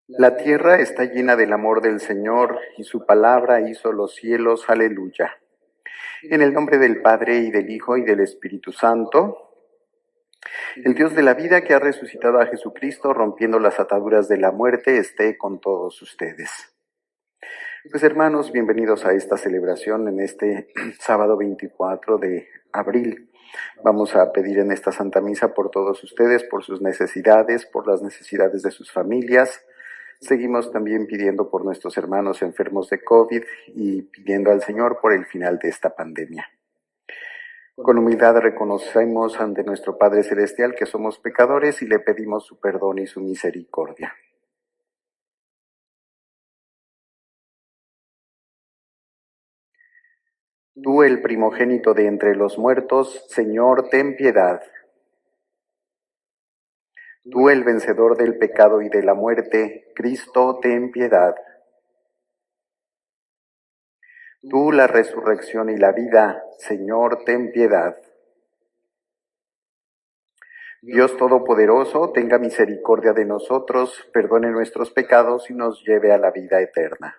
La tierra está llena del amor del Señor y su palabra hizo los cielos. Aleluya. En el nombre del Padre y del Hijo y del Espíritu Santo, el Dios de la vida que ha resucitado a Jesucristo rompiendo las ataduras de la muerte esté con todos ustedes. Pues hermanos, bienvenidos a esta celebración en este sábado 24 de abril. Vamos a pedir en esta Santa Misa por todos ustedes, por sus necesidades, por las necesidades de sus familias. Seguimos también pidiendo por nuestros hermanos enfermos de COVID y pidiendo al Señor por el final de esta pandemia. Con humildad reconocemos ante nuestro Padre Celestial que somos pecadores y le pedimos su perdón y su misericordia. Tú, el primogénito de entre los muertos, Señor, ten piedad. Tú, el vencedor del pecado y de la muerte, Cristo, ten piedad. Tú, la resurrección y la vida, Señor, ten piedad. Dios Todopoderoso, tenga misericordia de nosotros, perdone nuestros pecados y nos lleve a la vida eterna.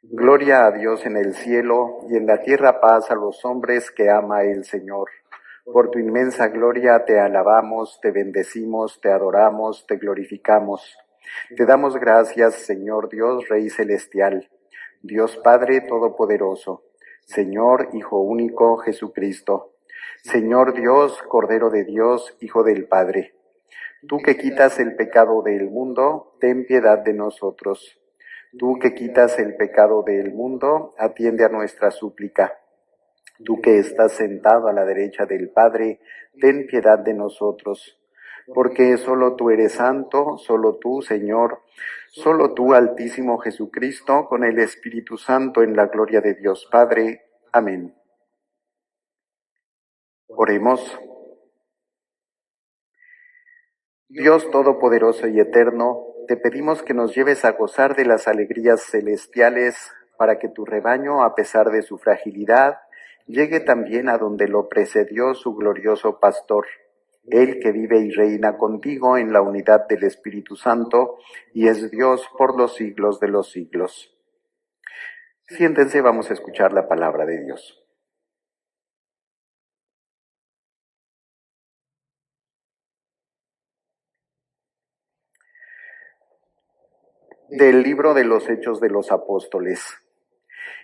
Gloria a Dios en el cielo y en la tierra paz a los hombres que ama el Señor. Por tu inmensa gloria te alabamos, te bendecimos, te adoramos, te glorificamos. Te damos gracias, Señor Dios, Rey Celestial, Dios Padre Todopoderoso, Señor Hijo único Jesucristo, Señor Dios, Cordero de Dios, Hijo del Padre. Tú que quitas el pecado del mundo, ten piedad de nosotros. Tú que quitas el pecado del mundo, atiende a nuestra súplica. Tú que estás sentado a la derecha del Padre, ten piedad de nosotros. Porque solo tú eres santo, solo tú, Señor, solo tú, Altísimo Jesucristo, con el Espíritu Santo en la gloria de Dios Padre. Amén. Oremos. Dios Todopoderoso y Eterno, te pedimos que nos lleves a gozar de las alegrías celestiales para que tu rebaño, a pesar de su fragilidad, llegue también a donde lo precedió su glorioso pastor, Él que vive y reina contigo en la unidad del Espíritu Santo y es Dios por los siglos de los siglos. Siéntense, vamos a escuchar la palabra de Dios. Del libro de los Hechos de los Apóstoles.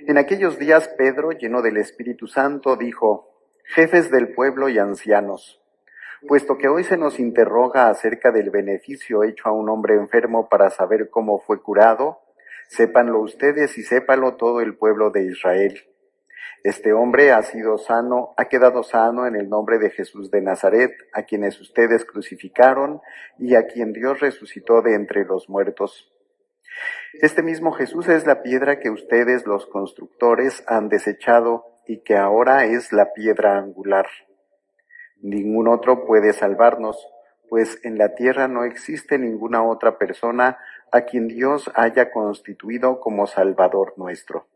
En aquellos días Pedro, lleno del Espíritu Santo, dijo: Jefes del pueblo y ancianos, puesto que hoy se nos interroga acerca del beneficio hecho a un hombre enfermo para saber cómo fue curado, sépanlo ustedes y sépalo todo el pueblo de Israel. Este hombre ha quedado sano en el nombre de Jesús de Nazaret, a quienes ustedes crucificaron y a quien Dios resucitó de entre los muertos. Este mismo Jesús es la piedra que ustedes, los constructores, han desechado y que ahora es la piedra angular. Ningún otro puede salvarnos, pues en la tierra no existe ninguna otra persona a quien Dios haya constituido como Salvador nuestro.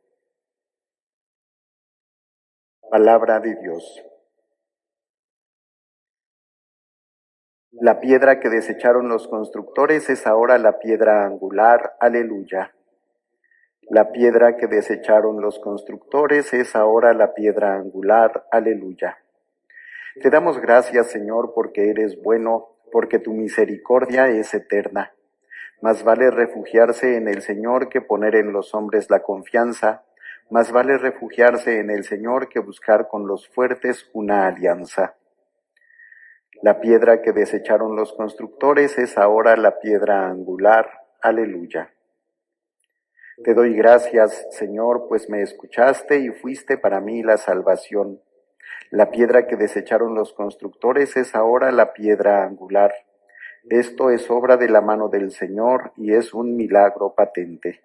Palabra de Dios. La piedra que desecharon los constructores es ahora la piedra angular. Aleluya. La piedra que desecharon los constructores es ahora la piedra angular. Aleluya. Te damos gracias, Señor, porque eres bueno, porque tu misericordia es eterna. Más vale refugiarse en el Señor que poner en los hombres la confianza. Más vale refugiarse en el Señor que buscar con los fuertes una alianza. La piedra que desecharon los constructores es ahora la piedra angular. Aleluya. Te doy gracias, Señor, pues me escuchaste y fuiste para mí la salvación. La piedra que desecharon los constructores es ahora la piedra angular. Esto es obra de la mano del Señor y es un milagro patente.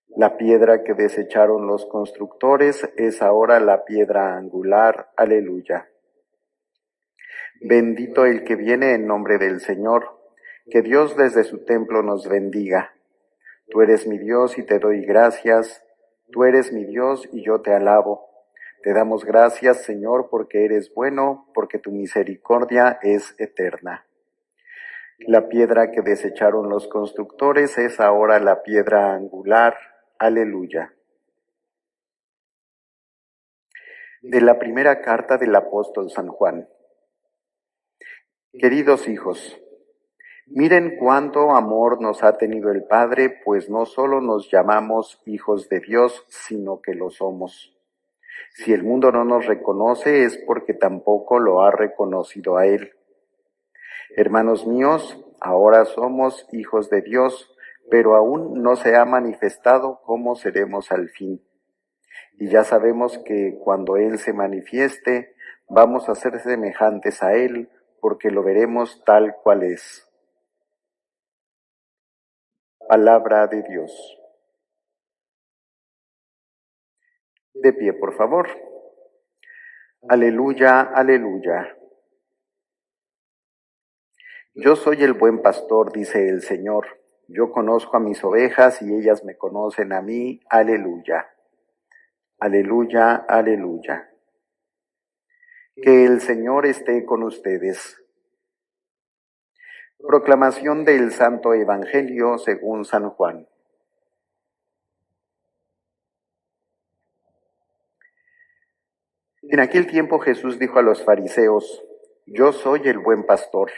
La piedra que desecharon los constructores es ahora la piedra angular. Aleluya. Bendito el que viene en nombre del Señor. Que Dios desde su templo nos bendiga. Tú eres mi Dios y te doy gracias. Tú eres mi Dios y yo te alabo. Te damos gracias, Señor, porque eres bueno, porque tu misericordia es eterna. La piedra que desecharon los constructores es ahora la piedra angular. Aleluya. De la primera carta del apóstol San Juan. Queridos hijos, miren cuánto amor nos ha tenido el Padre, pues no solo nos llamamos hijos de Dios, sino que lo somos. Si el mundo no nos reconoce es porque tampoco lo ha reconocido a Él. Hermanos míos, ahora somos hijos de Dios, pero aún no se ha manifestado cómo seremos al fin. Y ya sabemos que cuando Él se manifieste, vamos a ser semejantes a Él, porque lo veremos tal cual es. Palabra de Dios. De pie, por favor. Aleluya, aleluya. Yo soy el buen pastor, dice el Señor. Yo conozco a mis ovejas y ellas me conocen a mí. Aleluya. Aleluya, aleluya. Que el Señor esté con ustedes. Proclamación del Santo Evangelio según San Juan. En aquel tiempo Jesús dijo a los fariseos: Yo soy el buen pastor.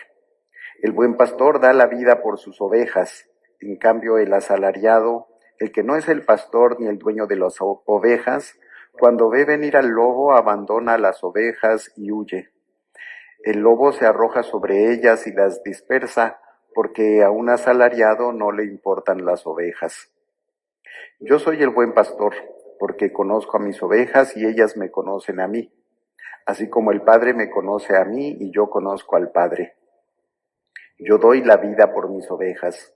El buen pastor da la vida por sus ovejas. En cambio, el asalariado, el que no es el pastor ni el dueño de las ovejas, cuando ve venir al lobo, abandona las ovejas y huye. El lobo se arroja sobre ellas y las dispersa, porque a un asalariado no le importan las ovejas. Yo soy el buen pastor, porque conozco a mis ovejas y ellas me conocen a mí, así como el Padre me conoce a mí y yo conozco al Padre. Yo doy la vida por mis ovejas.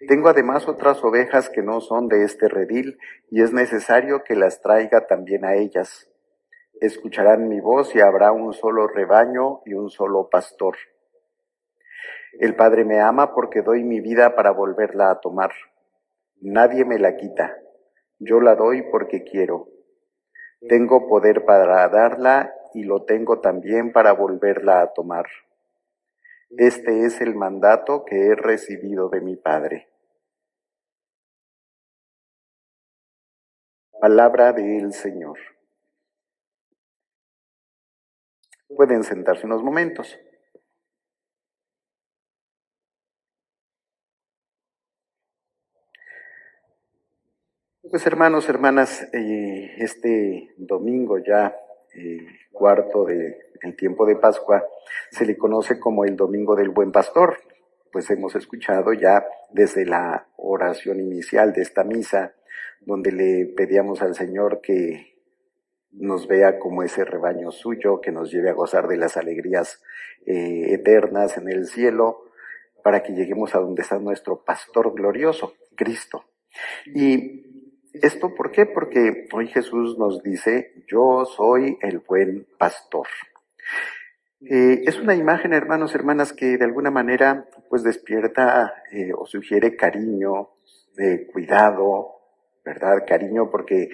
Tengo además otras ovejas que no son de este redil, y es necesario que las traiga también a ellas. Escucharán mi voz y habrá un solo rebaño y un solo pastor. El Padre me ama porque doy mi vida para volverla a tomar. Nadie me la quita. Yo la doy porque quiero. Tengo poder para darla y lo tengo también para volverla a tomar. Este es el mandato que he recibido de mi Padre. Palabra del Señor. Pueden sentarse unos momentos. Pues hermanos, hermanas, este domingo ya, cuarto del tiempo de Pascua, se le conoce como el Domingo del Buen Pastor. Pues hemos escuchado ya desde la oración inicial de esta misa, donde le pedíamos al Señor que nos vea como ese rebaño suyo, que nos lleve a gozar de las alegrías eternas en el cielo, para que lleguemos a donde está nuestro pastor glorioso, Cristo. Y ¿esto por qué? Porque hoy Jesús nos dice: yo soy el buen pastor. Es una imagen, hermanos, hermanas, que de alguna manera pues despierta o sugiere cariño, cuidado, ¿verdad? Cariño porque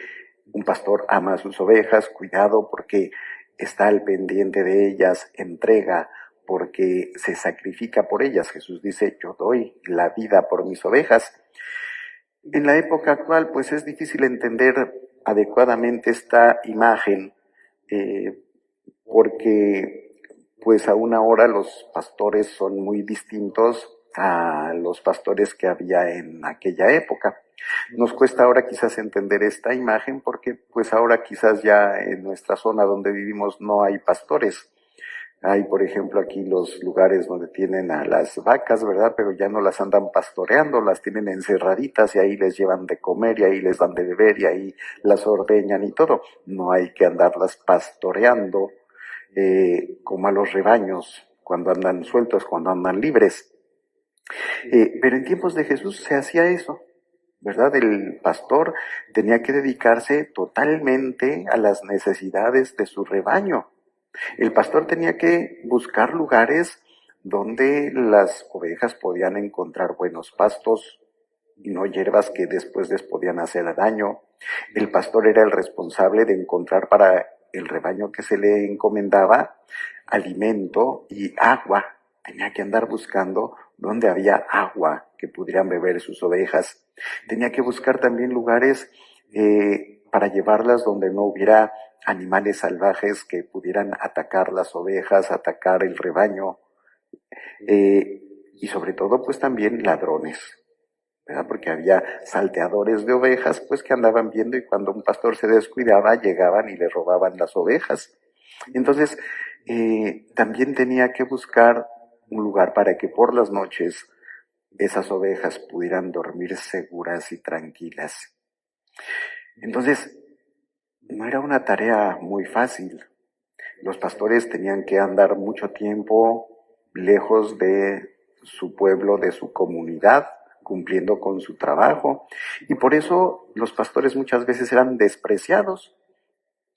un pastor ama a sus ovejas, cuidado porque está al pendiente de ellas, entrega porque se sacrifica por ellas. Jesús dice: yo doy la vida por mis ovejas. En la época actual, pues es difícil entender adecuadamente esta imagen, porque pues aún ahora los pastores son muy distintos a los pastores que había en aquella época. Nos cuesta ahora quizás entender esta imagen porque pues ahora quizás ya en nuestra zona donde vivimos no hay pastores. Hay, por ejemplo, aquí los lugares donde tienen a las vacas, ¿verdad? Pero ya no las andan pastoreando, las tienen encerraditas y ahí les llevan de comer y ahí les dan de beber y ahí las ordeñan y todo. No hay que andarlas pastoreando como a los rebaños cuando andan sueltos, cuando andan libres. Pero en tiempos de Jesús se hacía eso, ¿verdad? El pastor tenía que dedicarse totalmente a las necesidades de su rebaño. El pastor tenía que buscar lugares donde las ovejas podían encontrar buenos pastos y no hierbas que después les podían hacer daño. El pastor era el responsable de encontrar para el rebaño que se le encomendaba alimento y agua. tenía que andar buscando dónde había agua que pudieran beber sus ovejas. Tenía que buscar también lugares para llevarlas donde no hubiera animales salvajes que pudieran atacar las ovejas, atacar el rebaño, y sobre todo pues también ladrones, ¿verdad? Porque había salteadores de ovejas pues que andaban viendo y cuando un pastor se descuidaba llegaban y le robaban las ovejas. Entonces también tenía que buscar un lugar para que por las noches esas ovejas pudieran dormir seguras y tranquilas. Entonces, no era una tarea muy fácil. Los pastores tenían que andar mucho tiempo lejos de su pueblo, de su comunidad, cumpliendo con su trabajo. Y por eso los pastores muchas veces eran despreciados.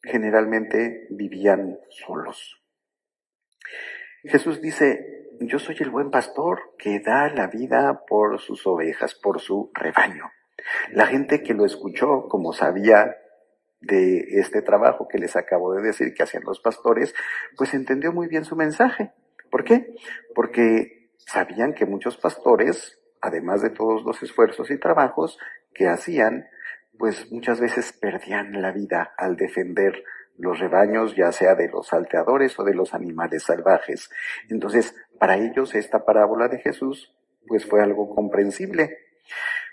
Generalmente vivían solos. Jesús dice, yo soy el buen pastor que da la vida por sus ovejas, por su rebaño. La gente que lo escuchó, como sabía de este trabajo que les acabo de decir que hacían los pastores, pues entendió muy bien su mensaje. ¿Por qué? Porque sabían que muchos pastores, además de todos los esfuerzos y trabajos que hacían, pues muchas veces perdían la vida al defender los rebaños, ya sea de los salteadores o de los animales salvajes. Entonces, para ellos esta parábola de Jesús, pues fue algo comprensible.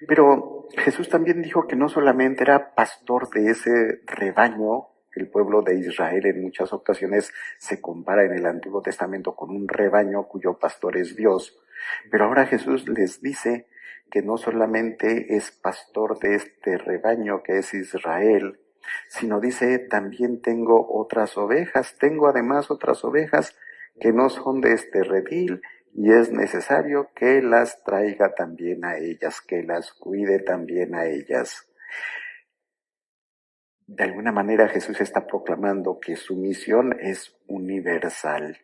Pero Jesús también dijo que no solamente era pastor de ese rebaño, el pueblo de Israel en muchas ocasiones se compara en el Antiguo Testamento con un rebaño cuyo pastor es Dios, pero ahora Jesús les dice que no solamente es pastor de este rebaño que es Israel, sino dice, también tengo otras ovejas, tengo además otras ovejas que no son de este redil, y es necesario que las traiga también a ellas, que las cuide también a ellas. De alguna manera Jesús está proclamando que su misión es universal.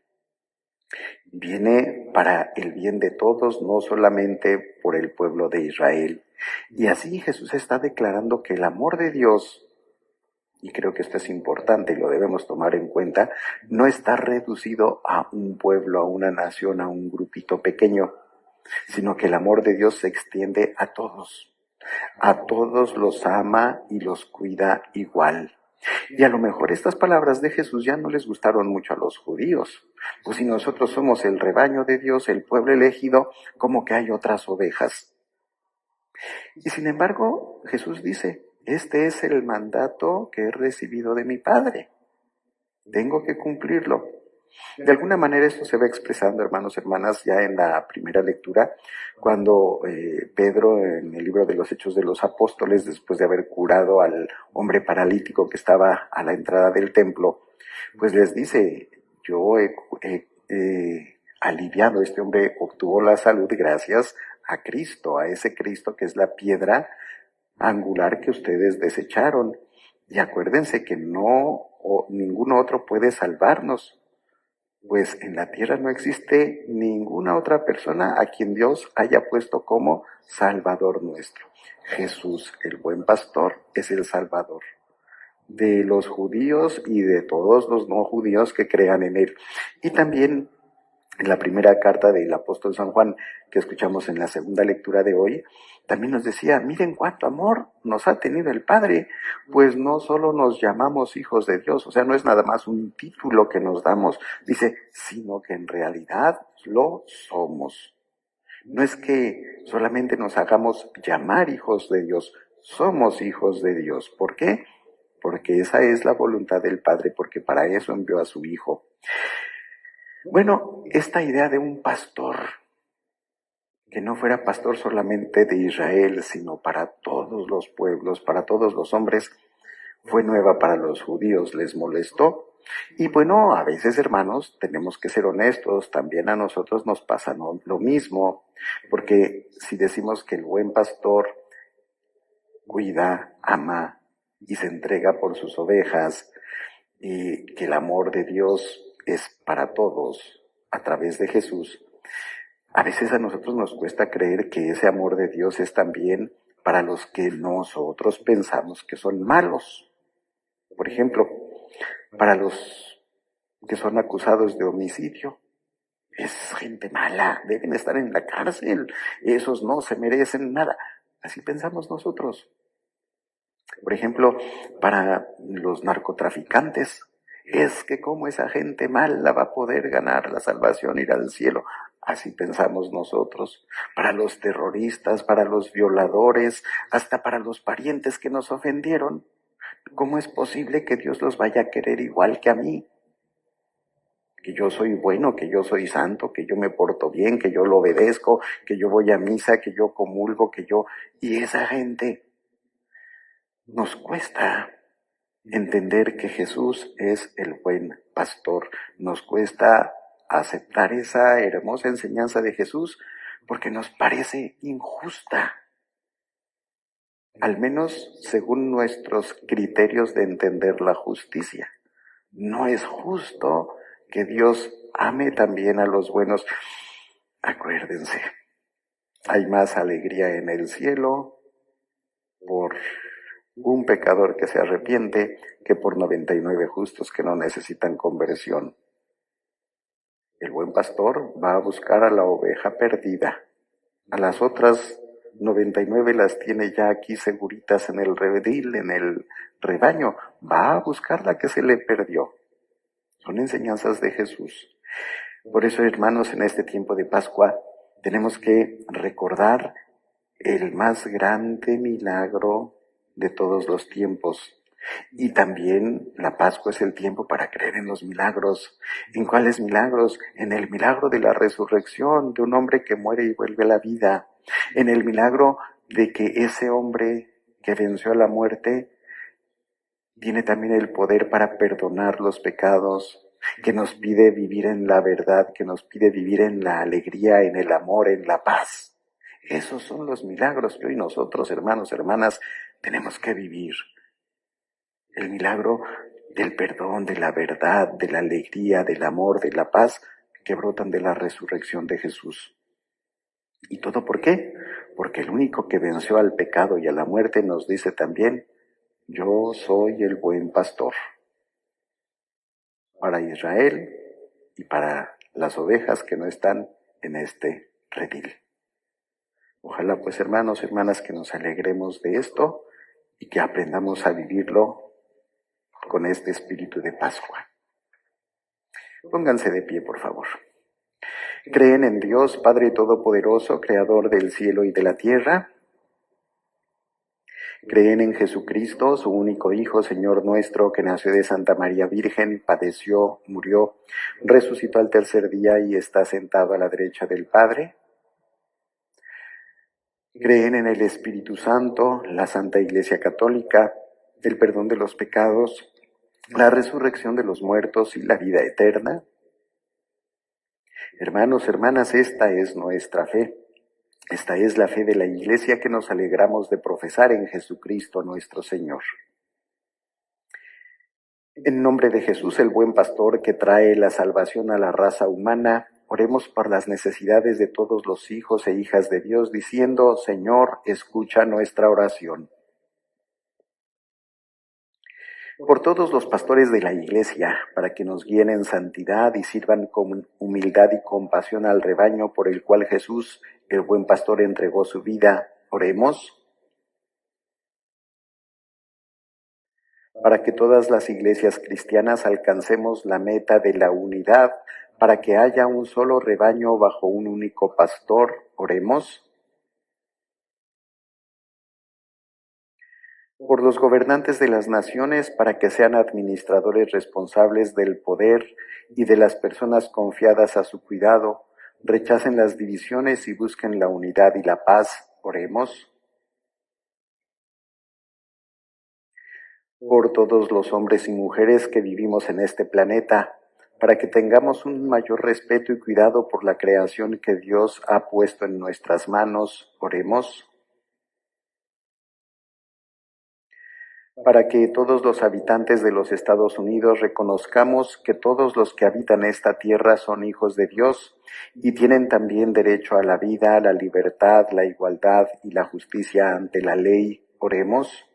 Viene para el bien de todos, no solamente por el pueblo de Israel. Y así Jesús está declarando que el amor de Dios, y creo que esto es importante y lo debemos tomar en cuenta, no está reducido a un pueblo, a una nación, a un grupito pequeño, sino que el amor de Dios se extiende a todos. A todos los ama y los cuida igual. Y a lo mejor estas palabras de Jesús ya no les gustaron mucho a los judíos. Pues si nosotros somos el rebaño de Dios, el pueblo elegido, ¿cómo que hay otras ovejas? Y sin embargo, Jesús dice, este es el mandato que he recibido de mi Padre. Tengo que cumplirlo. De alguna manera esto se va expresando, hermanos, hermanas, ya en la primera lectura, cuando Pedro, en el libro de los Hechos de los Apóstoles, después de haber curado al hombre paralítico que estaba a la entrada del templo, pues les dice, yo he aliviado, este hombre obtuvo la salud gracias a Cristo, a ese Cristo que es la piedra angular que ustedes desecharon. Y acuérdense que ningún otro puede salvarnos, pues en la tierra no existe ninguna otra persona a quien Dios haya puesto como Salvador nuestro. Jesús, el buen pastor, es el Salvador de los judíos y de todos los no judíos que crean en él. Y también en la primera carta del apóstol San Juan, que escuchamos en la segunda lectura de hoy, también nos decía, miren cuánto amor nos ha tenido el Padre, pues no solo nos llamamos hijos de Dios, o sea, no es nada más un título que nos damos, dice, sino que en realidad lo somos. No es que solamente nos hagamos llamar hijos de Dios, somos hijos de Dios. ¿Por qué? Porque esa es la voluntad del Padre, porque para eso envió a su Hijo. Bueno, esta idea de un pastor, que no fuera pastor solamente de Israel, sino para todos los pueblos, para todos los hombres, fue nueva para los judíos, les molestó. Y bueno, a veces, hermanos, tenemos que ser honestos, también a nosotros nos pasa lo mismo, porque si decimos que el buen pastor cuida, ama y se entrega por sus ovejas, y que el amor de Dios es para todos a través de Jesús, a veces a nosotros nos cuesta creer que ese amor de Dios es también para los que nosotros pensamos que son malos. Por ejemplo, para los que son acusados de homicidio. es gente mala, deben estar en la cárcel, esos no se merecen nada. Así pensamos nosotros. Por ejemplo, para los narcotraficantes, es que cómo esa gente mala va a poder ganar la salvación, ir al cielo. Así pensamos nosotros. Para los terroristas, para los violadores, hasta para los parientes que nos ofendieron, ¿cómo es posible que Dios los vaya a querer igual que a mí? Que yo soy bueno, que yo soy santo, que yo me porto bien, que yo lo obedezco, que yo voy a misa, que yo comulgo, que yo... Y esa gente nos cuesta entender que Jesús es el buen pastor. Nos cuesta aceptar esa hermosa enseñanza de Jesús porque nos parece injusta, al menos según nuestros criterios de entender la justicia. No es justo que Dios ame también a los buenos. Acuérdense, hay más alegría en el cielo por un pecador que se arrepiente que por 99 justos que no necesitan conversión. El buen pastor va a buscar a la oveja perdida. A las otras 99 las tiene ya aquí seguritas en el redil, en el rebaño. Va a buscar la que se le perdió. Son enseñanzas de Jesús. Por eso, hermanos, en este tiempo de Pascua tenemos que recordar el más grande milagro de todos los tiempos. Y también la Pascua es el tiempo para creer en los milagros. ¿En cuáles milagros? En el milagro de la resurrección de un hombre que muere y vuelve a la vida. En el milagro de que ese hombre que venció a la muerte tiene también el poder para perdonar los pecados, que nos pide vivir en la verdad, que nos pide vivir en la alegría, en el amor, en la paz. Esos son los milagros que hoy nosotros, hermanos, hermanas, tenemos que vivir. El milagro del perdón, de la verdad, de la alegría, del amor, de la paz que brotan de la resurrección de Jesús. ¿Y todo por qué? Porque el único que venció al pecado y a la muerte nos dice también: yo soy el buen pastor. Para Israel y para las ovejas que no están en este redil. Ojalá pues, hermanos, hermanas, que nos alegremos de esto y que aprendamos a vivirlo con este espíritu de Pascua. Pónganse de pie, por favor. ¿Creen en Dios, Padre Todopoderoso, Creador del cielo y de la tierra? ¿Creen en Jesucristo, su único Hijo, Señor nuestro, que nació de Santa María Virgen, padeció, murió, resucitó al tercer día y está sentado a la derecha del Padre? ¿Creen en el Espíritu Santo, la Santa Iglesia Católica, el perdón de los pecados, la resurrección de los muertos y la vida eterna? Hermanos, hermanas, esta es nuestra fe. Esta es la fe de la Iglesia que nos alegramos de profesar en Jesucristo nuestro Señor. En nombre de Jesús, el buen pastor que trae la salvación a la raza humana, oremos por las necesidades de todos los hijos e hijas de Dios, diciendo: Señor, escucha nuestra oración. Por todos los pastores de la Iglesia, para que nos guíen en santidad y sirvan con humildad y compasión al rebaño por el cual Jesús, el buen pastor, entregó su vida, oremos. Para que todas las iglesias cristianas alcancemos la meta de la unidad, para que haya un solo rebaño bajo un único pastor, oremos. Por los gobernantes de las naciones, para que sean administradores responsables del poder y de las personas confiadas a su cuidado, rechacen las divisiones y busquen la unidad y la paz, oremos. Por todos los hombres y mujeres que vivimos en este planeta, para que tengamos un mayor respeto y cuidado por la creación que Dios ha puesto en nuestras manos, oremos. Para que todos los habitantes de los Estados Unidos reconozcamos que todos los que habitan esta tierra son hijos de Dios y tienen también derecho a la vida, la libertad, la igualdad y la justicia ante la ley, oremos.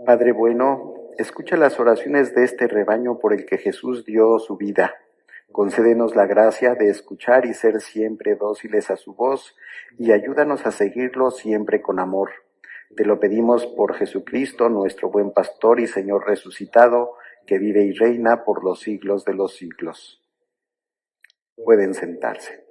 Padre bueno, escucha las oraciones de este rebaño por el que Jesús dio su vida. Concédenos la gracia de escuchar y ser siempre dóciles a su voz, y ayúdanos a seguirlo siempre con amor. Te lo pedimos por Jesucristo, nuestro buen pastor y Señor resucitado, que vive y reina por los siglos de los siglos. Pueden sentarse.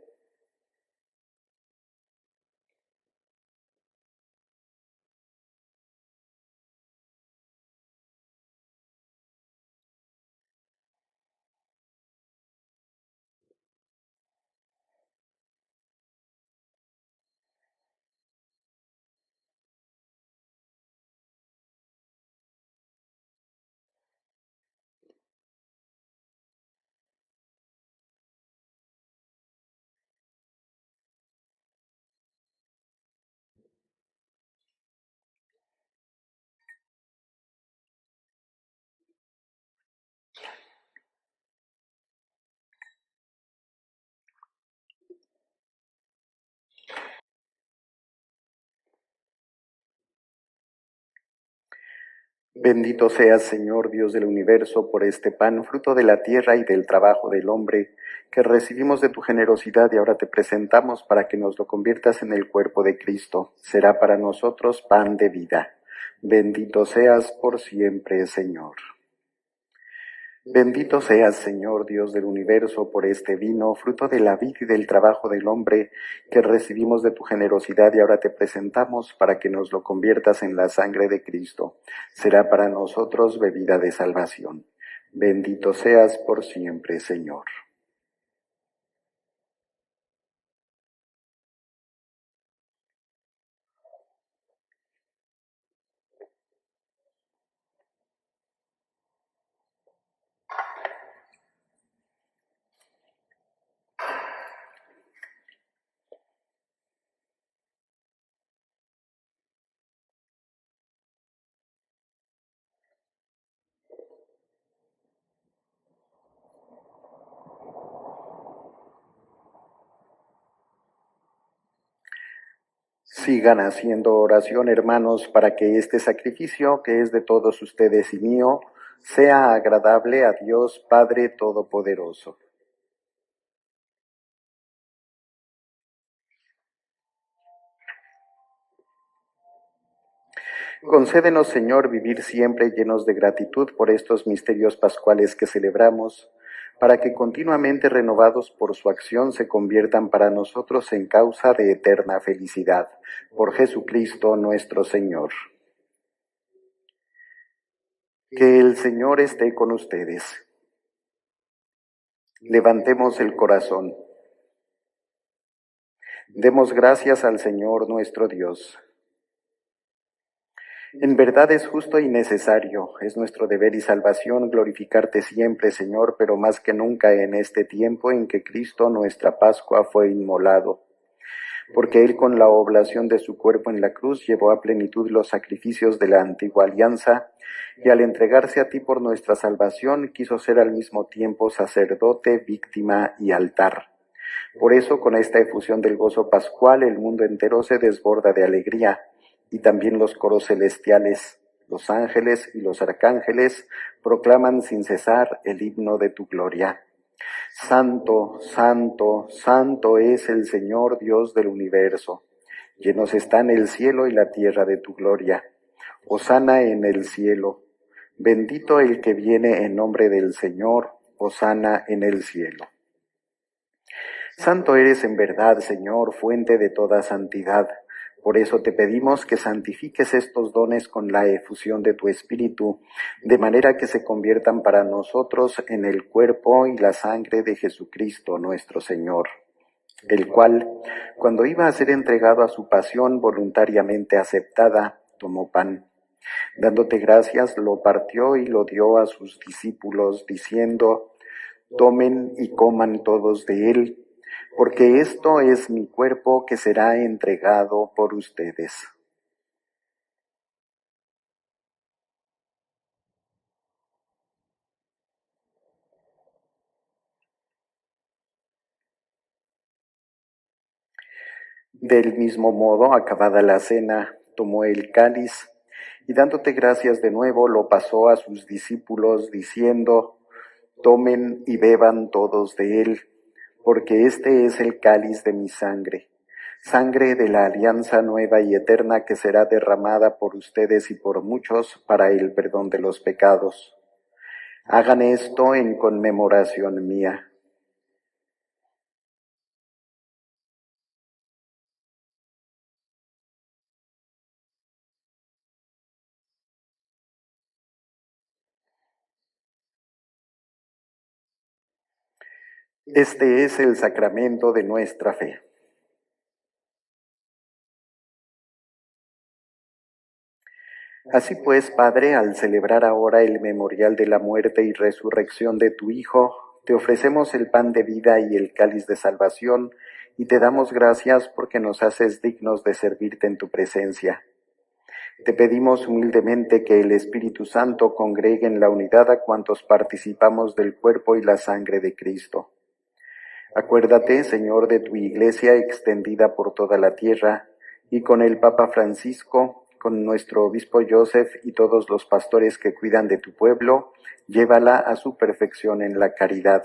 Bendito seas, Señor Dios del universo, por este pan, fruto de la tierra y del trabajo del hombre, que recibimos de tu generosidad y ahora te presentamos para que nos lo conviertas en el cuerpo de Cristo. Será para nosotros pan de vida. Bendito seas por siempre, Señor. Bendito seas, Señor Dios del universo, por este vino, fruto de la vid y del trabajo del hombre, que recibimos de tu generosidad y ahora te presentamos para que nos lo conviertas en la sangre de Cristo. Será para nosotros bebida de salvación. Bendito seas por siempre, Señor. Sigan haciendo oración, hermanos, para que este sacrificio, que es de todos ustedes y mío, sea agradable a Dios Padre Todopoderoso. Concédenos, Señor, vivir siempre llenos de gratitud por estos misterios pascuales que celebramos, para que continuamente renovados por su acción se conviertan para nosotros en causa de eterna felicidad. Por Jesucristo nuestro Señor. Que el Señor esté con ustedes. Levantemos el corazón. Demos gracias al Señor nuestro Dios. En verdad es justo y necesario, es nuestro deber y salvación glorificarte siempre, Señor, pero más que nunca en este tiempo en que Cristo, nuestra Pascua, fue inmolado. Porque Él con la oblación de su cuerpo en la cruz llevó a plenitud los sacrificios de la antigua alianza, y al entregarse a ti por nuestra salvación, quiso ser al mismo tiempo sacerdote, víctima y altar. Por eso, con esta efusión del gozo pascual, el mundo entero se desborda de alegría, y también los coros celestiales, los ángeles y los arcángeles proclaman sin cesar el himno de tu gloria. Santo, santo, santo es el Señor Dios del universo. Llenos están el cielo y la tierra de tu gloria. Hosana en el cielo. Bendito el que viene en nombre del Señor. Hosana en el cielo. Santo eres en verdad, Señor, fuente de toda santidad. Por eso te pedimos que santifiques estos dones con la efusión de tu Espíritu, de manera que se conviertan para nosotros en el cuerpo y la sangre de Jesucristo nuestro Señor, el cual, cuando iba a ser entregado a su pasión voluntariamente aceptada, tomó pan. Dándote gracias, lo partió y lo dio a sus discípulos, diciendo: tomen y coman todos de él, porque esto es mi cuerpo que será entregado por ustedes. Del mismo modo, acabada la cena, tomó el cáliz Y dándote gracias de nuevo, lo pasó a sus discípulos, diciendo: Tomen y beban todos de él, porque este es el cáliz de mi sangre, sangre de la alianza nueva y eterna que será derramada por ustedes y por muchos para el perdón de los pecados. Hagan esto en conmemoración mía. Este es el sacramento de nuestra fe. Así pues, Padre, al celebrar ahora el memorial de la muerte y resurrección de tu Hijo, te ofrecemos el pan de vida y el cáliz de salvación, y te damos gracias porque nos haces dignos de servirte en tu presencia. Te pedimos humildemente que el Espíritu Santo congregue en la unidad a cuantos participamos del cuerpo y la sangre de Cristo. Acuérdate, Señor, de tu Iglesia extendida por toda la tierra, y con el Papa Francisco, con nuestro Obispo Joseph y todos los pastores que cuidan de tu pueblo, llévala a su perfección en la caridad.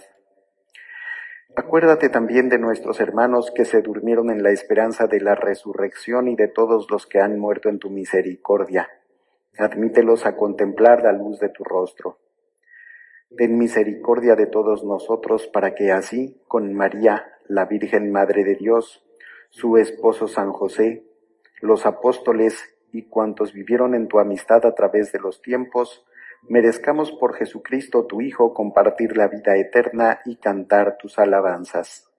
Acuérdate también de nuestros hermanos que se durmieron en la esperanza de la resurrección y de todos los que han muerto en tu misericordia. Admítelos a contemplar la luz de tu rostro. Ten misericordia de todos nosotros para que así, con María, la Virgen Madre de Dios, su esposo San José, los apóstoles y cuantos vivieron en tu amistad a través de los tiempos, merezcamos por Jesucristo tu Hijo compartir la vida eterna y cantar tus alabanzas.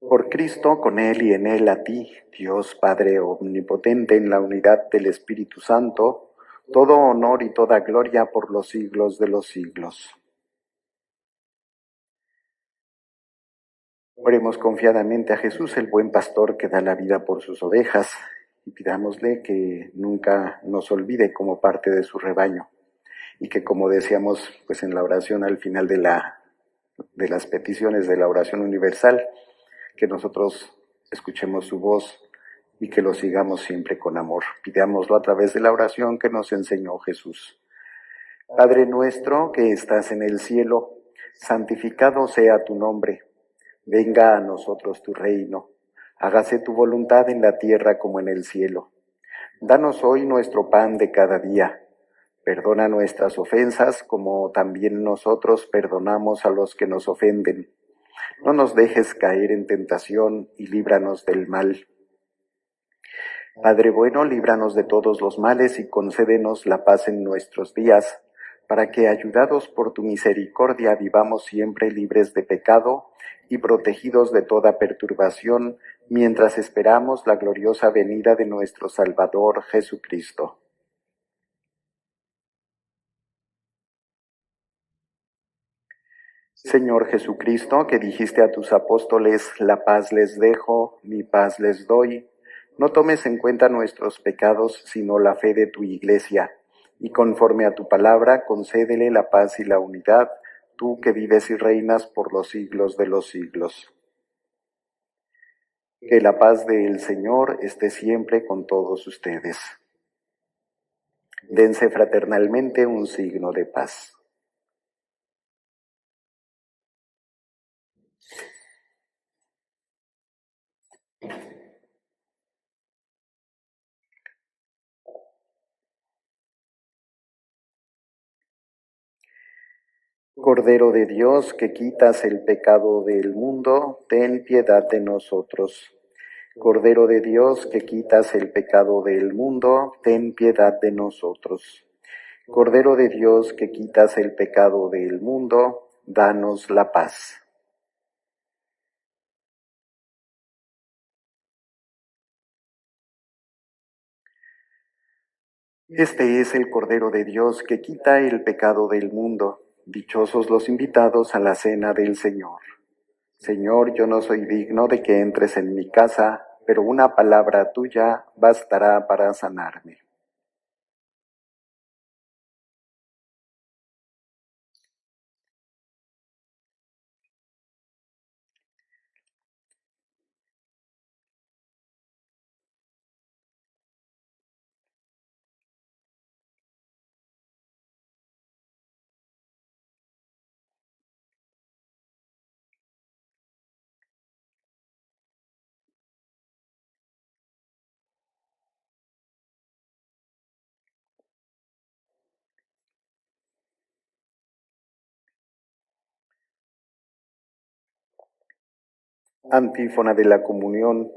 Por Cristo, con Él y en Él, a ti, Dios Padre omnipotente, en la unidad del Espíritu Santo, todo honor y toda gloria por los siglos de los siglos. Oremos confiadamente a Jesús, el buen pastor que da la vida por sus ovejas, y pidámosle que nunca nos olvide como parte de su rebaño, y que, como decíamos pues en la oración al final de las peticiones de la oración universal, que nosotros escuchemos su voz y que lo sigamos siempre con amor. Pidámoslo a través de la oración que nos enseñó Jesús. Padre nuestro que estás en el cielo, santificado sea tu nombre. Venga a nosotros tu reino. Hágase tu voluntad en la tierra como en el cielo. Danos hoy nuestro pan de cada día. Perdona nuestras ofensas como también nosotros perdonamos a los que nos ofenden. No nos dejes caer en tentación y líbranos del mal. Padre bueno, líbranos de todos los males y concédenos la paz en nuestros días, para que, ayudados por tu misericordia, vivamos siempre libres de pecado y protegidos de toda perturbación, mientras esperamos la gloriosa venida de nuestro Salvador Jesucristo. Señor Jesucristo, que dijiste a tus apóstoles: la paz les dejo, mi paz les doy, no tomes en cuenta nuestros pecados, sino la fe de tu Iglesia, y conforme a tu palabra, concédele la paz y la unidad, tú que vives y reinas por los siglos de los siglos. Que la paz del Señor esté siempre con todos ustedes. Dense fraternalmente un signo de paz. Cordero de Dios, que quitas el pecado del mundo, ten piedad de nosotros. Cordero de Dios, que quitas el pecado del mundo, ten piedad de nosotros. Cordero de Dios, que quitas el pecado del mundo, danos la paz. Este es el Cordero de Dios que quita el pecado del mundo. Dichosos los invitados a la cena del Señor. Señor, yo no soy digno de que entres en mi casa, pero una palabra tuya bastará para sanarme. Antífona de la comunión.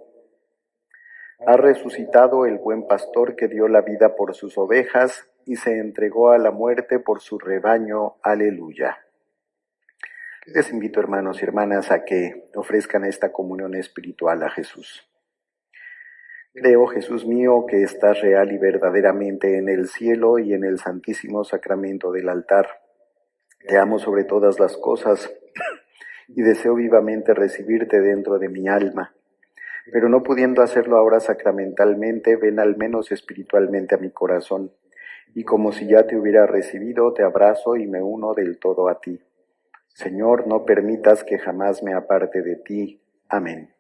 Ha resucitado el buen pastor que dio la vida por sus ovejas y se entregó a la muerte por su rebaño. Aleluya. Les invito, hermanos y hermanas, a que ofrezcan esta comunión espiritual a Jesús. Creo, Jesús mío, que estás real y verdaderamente en el cielo y en el santísimo sacramento del altar. Te amo sobre todas las cosas y deseo vivamente recibirte dentro de mi alma. Pero no pudiendo hacerlo ahora sacramentalmente, ven al menos espiritualmente a mi corazón. Y como si ya te hubiera recibido, te abrazo y me uno del todo a ti. Señor, no permitas que jamás me aparte de ti. Amén.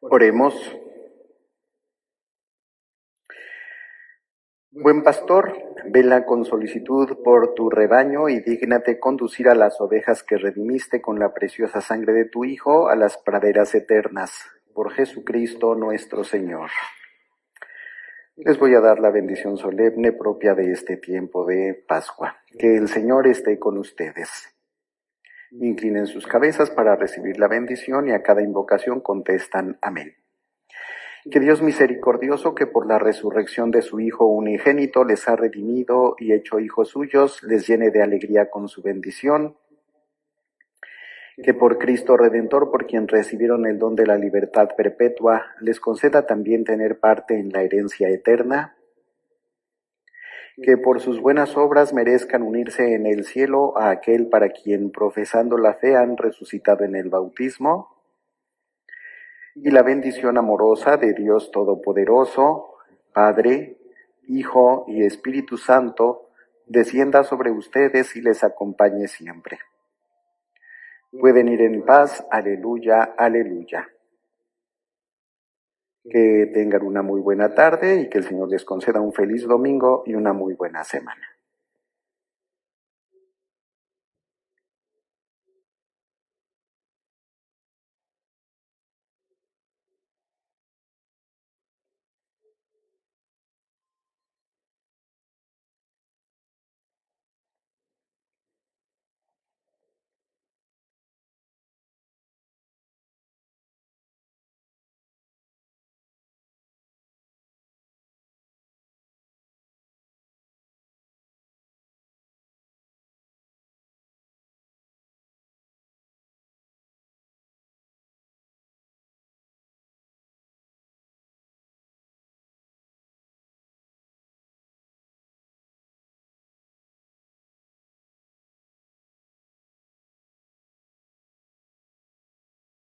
Oremos. Buen pastor, vela con solicitud por tu rebaño y dígnate conducir a las ovejas que redimiste con la preciosa sangre de tu Hijo a las praderas eternas. Por Jesucristo nuestro Señor. Les voy a dar la bendición solemne propia de este tiempo de Pascua. Que el Señor esté con ustedes. Inclinen sus cabezas para recibir la bendición y a cada invocación contestan amén. Que Dios misericordioso, que por la resurrección de su Hijo unigénito les ha redimido y hecho hijos suyos, les llene de alegría con su bendición. Que por Cristo Redentor, por quien recibieron el don de la libertad perpetua, les conceda también tener parte en la herencia eterna. Que por sus buenas obras merezcan unirse en el cielo a aquel para quien, profesando la fe, han resucitado en el bautismo. Y la bendición amorosa de Dios Todopoderoso, Padre, Hijo y Espíritu Santo, descienda sobre ustedes y les acompañe siempre. Pueden ir en paz. Aleluya, aleluya. Que tengan una muy buena tarde y que el Señor les conceda un feliz domingo y una muy buena semana.